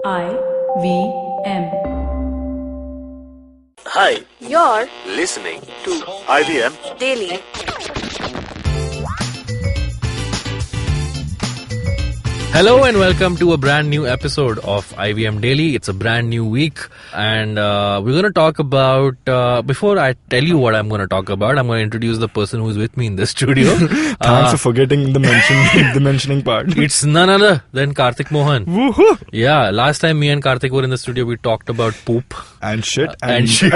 IVM. Hi, You're listening to IVM Daily. Hello and welcome to a brand new episode of IVM Daily. It's a brand new week and we're going to talk about, before I tell you what I'm going to talk about, I'm going to introduce the person who's with me in the studio. Thanks for forgetting the mentioning part. It's none other than Kartik Mohan. Woohoo! Yeah, last time me and Kartik were in the studio, we talked about poop. And shit. And shit.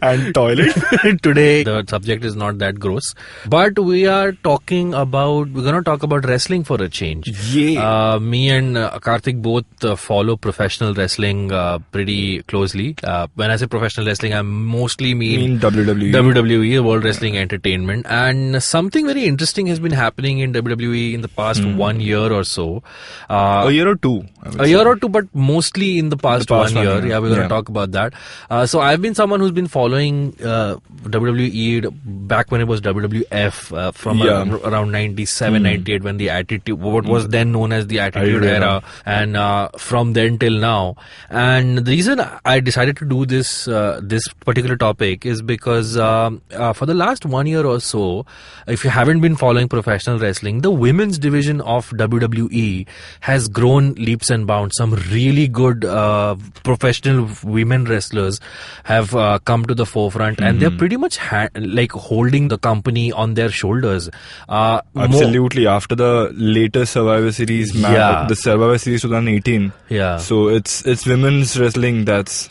And toilet. Today, the subject is not that gross. But we're going to talk about wrestling for a change. Yeah. Me and Kartik both follow professional wrestling pretty closely. When I say professional wrestling, I mostly mean WWE. WWE, World Wrestling Entertainment. And something very interesting has been happening in WWE in the past 1 year or so. A year or two. A year or two, but mostly in the past 1 year. Yeah, we're going to talk about that. So I've been someone who's been following WWE back when it was WWF from around 97, 98 when the Attitude, what was then known as the Attitude Era, and from then till now. And the reason I decided to do this particular topic is because for the last 1 year or so, if you haven't been following professional wrestling, the women's division of WWE has grown leaps and bounds. Some really good professional women wrestlers have come to the forefront, and they're pretty much holding the company on their shoulders. Absolutely. After the latest Survivor Series match, the Survivor Series 2018. Yeah. So it's women's wrestling that's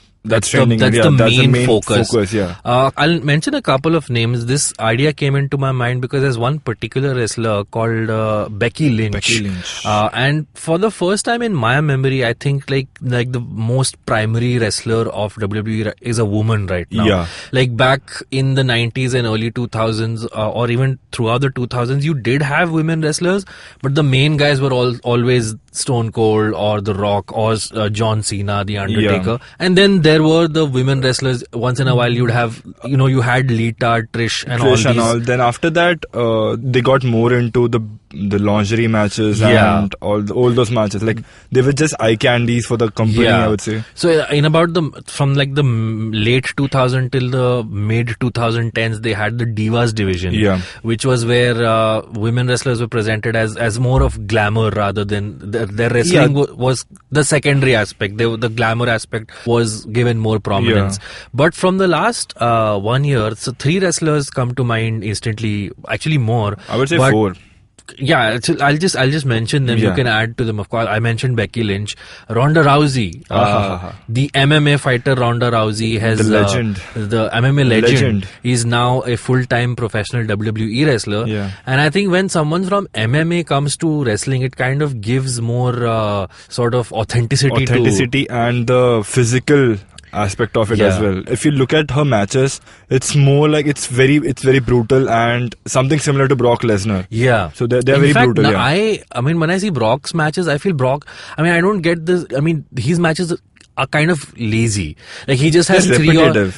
trending. That's the main focus. Yeah. I'll mention a couple of names. This idea came into my mind because there's one particular wrestler called Becky Lynch. And for the first time in my memory, I think like the most primary wrestler of WWE is a woman right now. Yeah. Like back in the 90s and early 2000s, or even throughout the 2000s, you did have women wrestlers, but the main guys were always Stone Cold or The Rock or John Cena, The Undertaker. Yeah. And then there were the women wrestlers. Once in a while you'd have, you had Lita, Trish and all these. Then after that, they got more into the lingerie matches and all those matches. Like they were just eye candies for the company, I would say. So in about from like the late 2000 till the mid 2010s, they had the Divas division, which was where women wrestlers were presented as more of glamour rather than their wrestling was the secondary aspect. The glamour aspect was given more prominence. But from the last 1 year, so 3 wrestlers come to mind instantly. Actually more. I would say 4. Yeah, I'll just mention them. You can add to them. Of course, I mentioned Becky Lynch, Ronda Rousey, the MMA fighter Ronda Rousey has the legend, the MMA legend. Is now a full-time professional WWE wrestler. And I think when someone from MMA comes to wrestling, it kind of gives more sort of authenticity and the physical aspect of it as well. If you look at her matches, it's more like it's very brutal and something similar to Brock Lesnar. Yeah. So they're very brutal. I mean, when I see Brock's matches, I feel Brock. I mean, I don't get this. I mean, his matches are kind of lazy. Like he just has repetitive.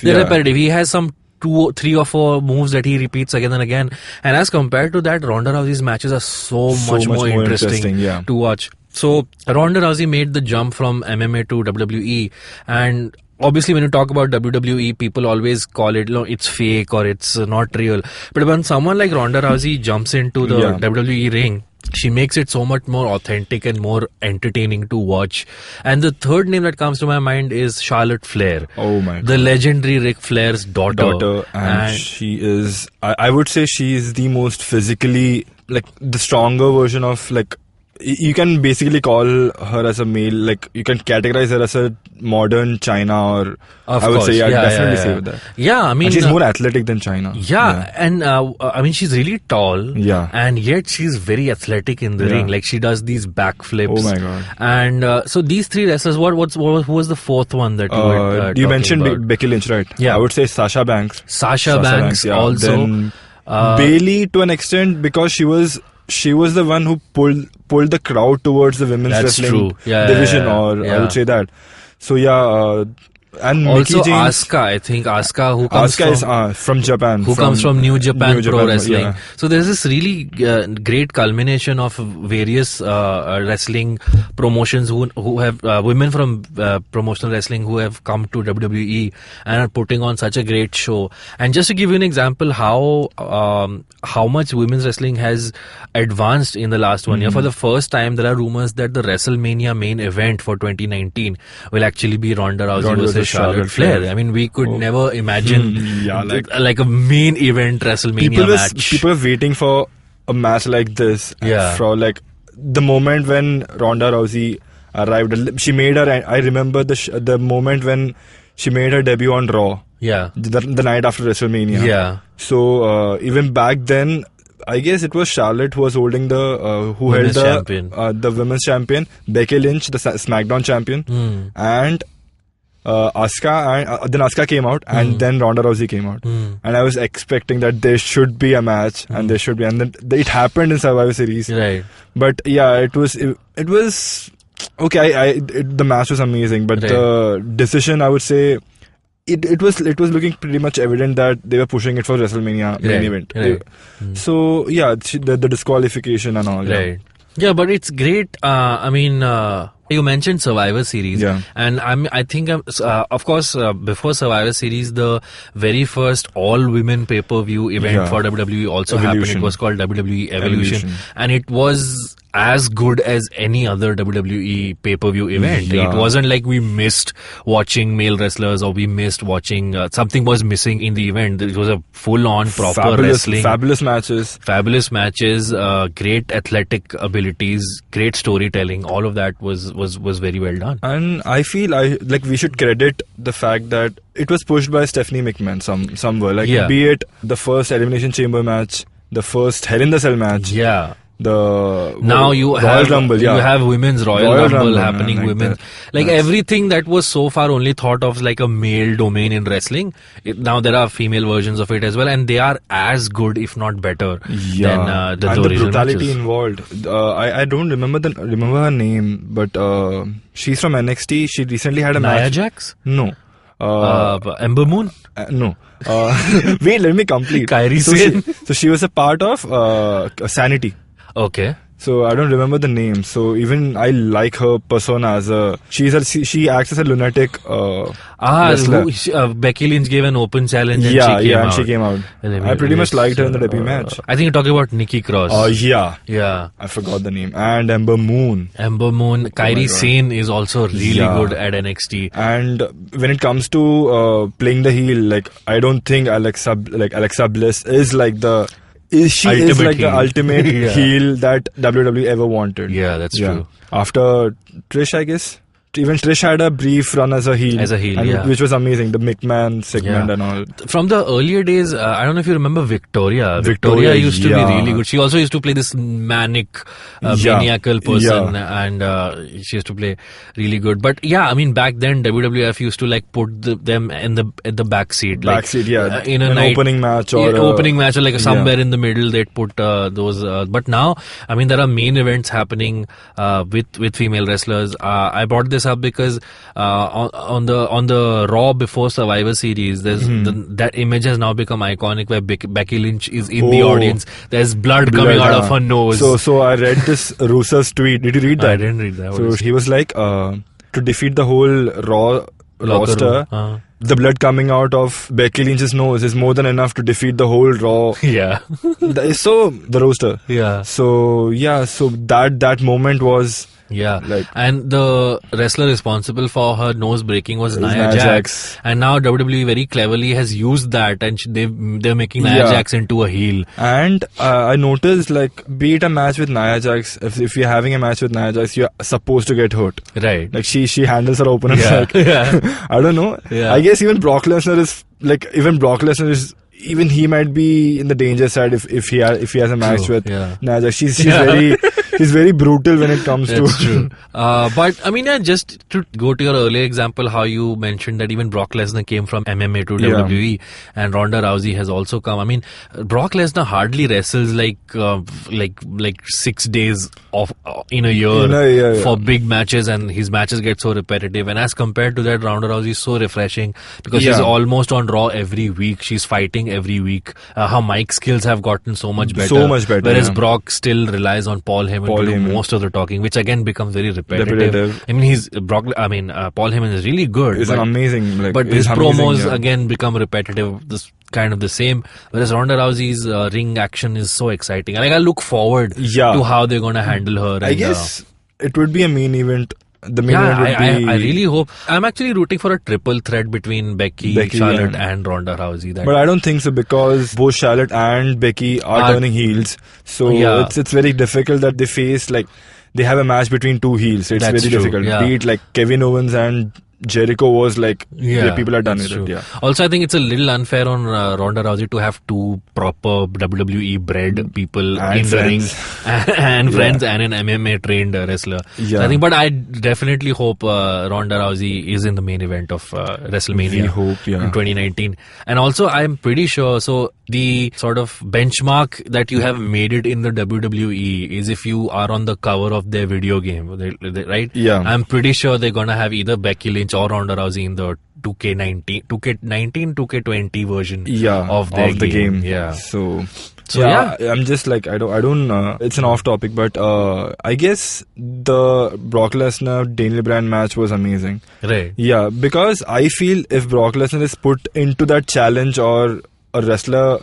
He has some 2, 3 or 4 moves that he repeats again and again. And as compared to that, Ronda Rousey's matches are so much more interesting to watch. So Ronda Rousey made the jump from MMA to WWE, and obviously when you talk about WWE, people always call it, it's fake or it's not real. But when someone like Ronda Rousey jumps into the WWE ring, she makes it so much more authentic and more entertaining to watch. And the third name that comes to my mind is Charlotte Flair. Oh my God. The legendary Ric Flair's daughter. And she is, I would say she is the most physically, like the stronger version of like, you can basically call her as a male, like you can categorize her as a modern China, or I would say definitely say with that. Yeah, I mean, and she's more athletic than China. And I mean, she's really tall. And yet she's very athletic in the ring. Like she does these backflips. Oh my God. And so these 3 wrestlers. Who was the 4th one that you were you mentioned? Becky Lynch, right? Yeah, I would say Sasha Banks. Sasha Banks also. Then Bayley to an extent, because she was the one who pulled the crowd towards the women's wrestling division, I would say that. So And also Mickey James, Asuka, I think Asuka, who comes is from Japan, comes from New Japan Pro Wrestling. Yeah. So there's this really great culmination of various wrestling promotions who have women from promotional wrestling who have come to WWE and are putting on such a great show. And just to give you an example how much women's wrestling has advanced in the last 1 year, for the first time there are rumors that the WrestleMania main event for 2019 will actually be Ronda Rousey versus Charlotte Flair. I mean, we could never imagine like a main event WrestleMania match. People are waiting for a match like this. Yeah. For like the moment when Ronda Rousey arrived, she made her. I remember the moment when she made her debut on Raw. Yeah. The night after WrestleMania. Yeah. So even back then, I guess it was Charlotte who was holding the Women's champion. The women's champion, Becky Lynch, the SmackDown champion, and Asuka, and then Asuka came out, and then Ronda Rousey came out, and I was expecting that there should be a match, and there should be, and then it happened in Survivor Series, Right. But yeah, it was okay. The match was amazing, but the decision, I would say, it was looking pretty much evident that they were pushing it for WrestleMania main event. Right. So yeah, the disqualification and all. Right. Yeah, but it's great. I mean, you mentioned Survivor Series, and I think, of course, before Survivor Series, the very first all-women pay-per-view event for WWE also happened. It was called WWE Evolution, and it was as good as any other WWE pay-per-view event. It wasn't like we missed watching male wrestlers or we missed watching something was missing in the event. It was a full-on proper wrestling, fabulous matches, great athletic abilities, great storytelling. All of that was very well done. And I feel we should credit the fact that it was pushed by Stephanie McMahon somewhere. Be it the first Elimination Chamber match, the first Hell in the Cell match. Yeah. Now you have Rumble, you have women's Royal Rumble happening, like everything that was so far only thought of like a male domain in wrestling. Now there are female versions of it as well, and they are as good, if not better, than the and the brutality matches involved. I don't remember her name, but she's from NXT. She recently had a match. Nia Jax? No. Ember Moon? No. Wait, let me complete. Kairi Sane? So she was a part of Sanity. Okay. So I don't remember the name. So even I like her persona as she acts as a lunatic wrestler. Becky Lynch gave an open challenge and she came out. I pretty much liked her in the debut match. I think you're talking about Nikki Cross. Yeah. I forgot the name. And Ember Moon. Kairi Sane is also really good at NXT. And when it comes to playing the heel, I don't think Alexa Bliss is like the ultimate heel that WWE ever wanted. Yeah, that's true. After Trish, I guess. Even Trish had a brief run as a heel. Which was amazing. The McMahon segment and all. From the earlier days, I don't know if you remember Victoria. Victoria used to be really good. She also used to play this maniacal person, and she used to play really good. But I mean, back then WWF used to put them in the back seat. In an opening match or somewhere in the middle they'd put those. But now, I mean, there are main events happening with female wrestlers. I brought this up because on the Raw before Survivor Series, there's that image has now become iconic where Becky Lynch is in the audience. There's blood coming out of her nose. So I read this Russo's tweet. Did you read that? I didn't read that. So he was like, to defeat the whole Raw roster, the blood coming out of Becky Lynch's nose is more than enough to defeat the whole Raw. Yeah. So the roster. Yeah. So that moment was. Yeah, and the wrestler responsible for her nose breaking was Nia Jax, and now WWE very cleverly has used that, and they're making Nia Jax into a heel. And I noticed, be it a match with Nia Jax, if you're having a match with Nia Jax, you're supposed to get hurt. Right. She handles her opponents I don't know. Yeah. I guess even Brock Lesnar is. Even he might be in the danger side if he has a match with Nia Jax. She's very He's very brutal when it comes to... That's true. But, I mean, just to go to your earlier example, how you mentioned that even Brock Lesnar came from MMA to WWE, and Ronda Rousey has also come. I mean, Brock Lesnar hardly wrestles like 6 days off in a year for big matches, and his matches get so repetitive. And as compared to that, Ronda Rousey is so refreshing because she's almost on Raw every week. She's fighting every week. Her mic skills have gotten so much better. Whereas Brock still relies on Paul Heyman to do most of the talking, which again becomes very repetitive. I mean, Paul Heyman is really good. He's amazing. But his promos again become repetitive. This kind of the same. Whereas Ronda Rousey's ring action is so exciting. I look forward to how they're going to handle her. I guess it would be a main event. The main event would be... I really hope... I'm actually rooting for a triple threat between Becky Charlotte and Ronda Rousey. But I don't think so, because both Charlotte and Becky are turning heels. So it's very difficult that they face, they have a match between two heels. It's very difficult. Be it Kevin Owens and Jericho was people are done with it. Yeah. Also, I think it's a little unfair on Ronda Rousey to have two proper WWE bred people in the ring and friends and an MMA trained wrestler. Yeah. So I think, but I definitely hope Ronda Rousey is in the main event of WrestleMania in 2019. And also, I'm pretty sure, so the sort of benchmark that you have made it in the WWE is if you are on the cover of their video game, right? Yeah. I'm pretty sure they're going to have either Becky Lynch or Ronda Rousey in the 2K20 version of the game. Yeah. So I'm just I don't it's an off topic, but I guess the Brock Lesnar Daniel Bryan match was amazing. Right. Yeah, because I feel if Brock Lesnar is put into that challenge, or a wrestler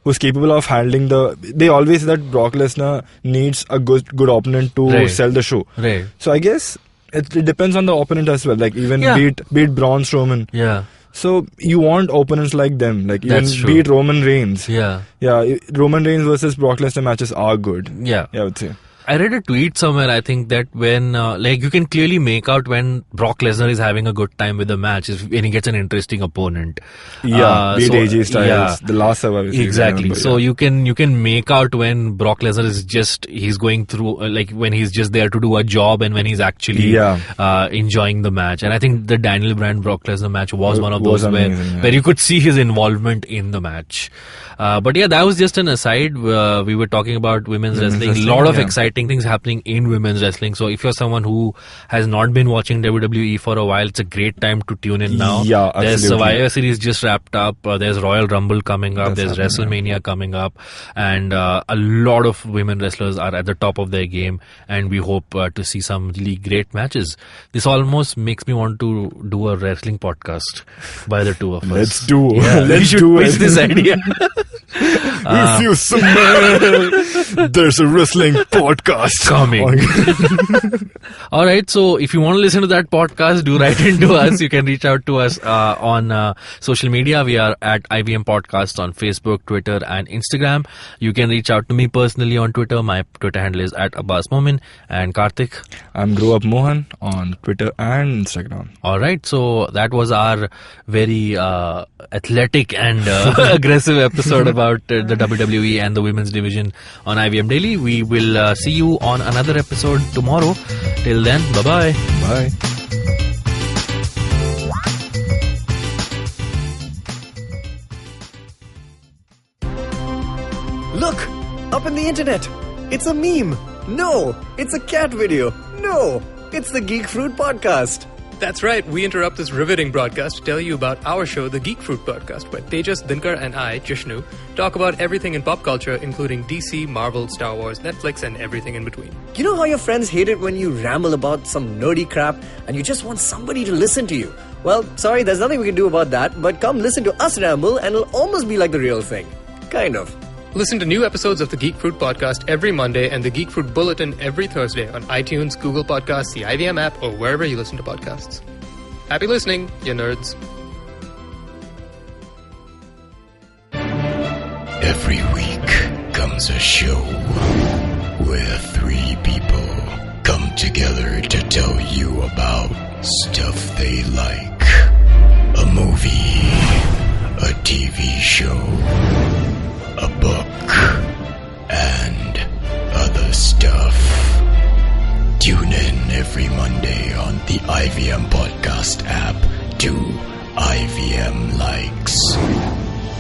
who's capable of handling they always say that Brock Lesnar needs a good opponent to sell the show. Right. So I guess it depends on the opponent as well. Beat Braun Strowman. Yeah. So you want opponents like them, beat Roman Reigns. Yeah. Yeah. Roman Reigns versus Brock Lesnar matches are good. Yeah. I would say. I read a tweet somewhere, I think, that when, you can clearly make out when Brock Lesnar is having a good time with the match when he gets an interesting opponent. Yeah, beat AJ Styles, the last Survivor Series. Exactly. So you can make out when Brock Lesnar is he's going through, when he's just there to do a job and when he's actually enjoying the match. And I think the Daniel Bryan Brock Lesnar match was one of those where you could see his involvement in the match. But that was just an aside. We were talking about women's wrestling. A lot of exciting things happening in women's wrestling. So if you're someone who has not been watching WWE for a while, it's a great time to tune in now. Yeah, absolutely. There's Survivor Series just wrapped up. There's Royal Rumble coming up. There's WrestleMania coming up. And a lot of women wrestlers are at the top of their game. And we hope to see some really great matches. This almost makes me want to do a wrestling podcast by the two of us. Let's do it. Let's do it. This idea. If you smell, there's a wrestling podcast coming. Alright, so if you want to listen to that podcast, do write into us. You can reach out to us on social media. We are at IVM Podcasts on Facebook, Twitter and Instagram. You can reach out to me personally on Twitter. My Twitter handle is at Abbas Momin. And Kartik? I'm Grow Up Mohan on Twitter and Instagram. Alright, so that was our very athletic and aggressive episode about the WWE and the women's division on IVM Daily. We will see you on another episode tomorrow. Till then, bye-bye. Bye. Look! Up in the internet! It's a meme! No! It's a cat video! No! It's the Geek Fruit Podcast! That's right, we interrupt this riveting broadcast to tell you about our show, The Geek Fruit Podcast, where Tejas, Dinkar and I, Jishnu, talk about everything in pop culture, including DC, Marvel, Star Wars, Netflix, and everything in between. You know how your friends hate it when you ramble about some nerdy crap and you just want somebody to listen to you? Well, sorry, there's nothing we can do about that, but come listen to us ramble and it'll almost be like the real thing. Kind of. Listen to new episodes of the Geek Fruit Podcast every Monday and the Geek Fruit Bulletin every Thursday on iTunes, Google Podcasts, the IVM app, or wherever you listen to podcasts. Happy listening, you nerds. Every week comes a show where three people come together to tell you about stuff they like. A movie, a TV show, a book, and other stuff. IVM Podcast app to IVM Likes.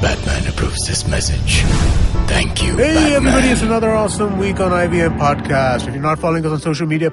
Batman approves this message. Thank you, Hey Batman. everybody, it's another awesome week on IVM Podcast. If you're not following us on social media,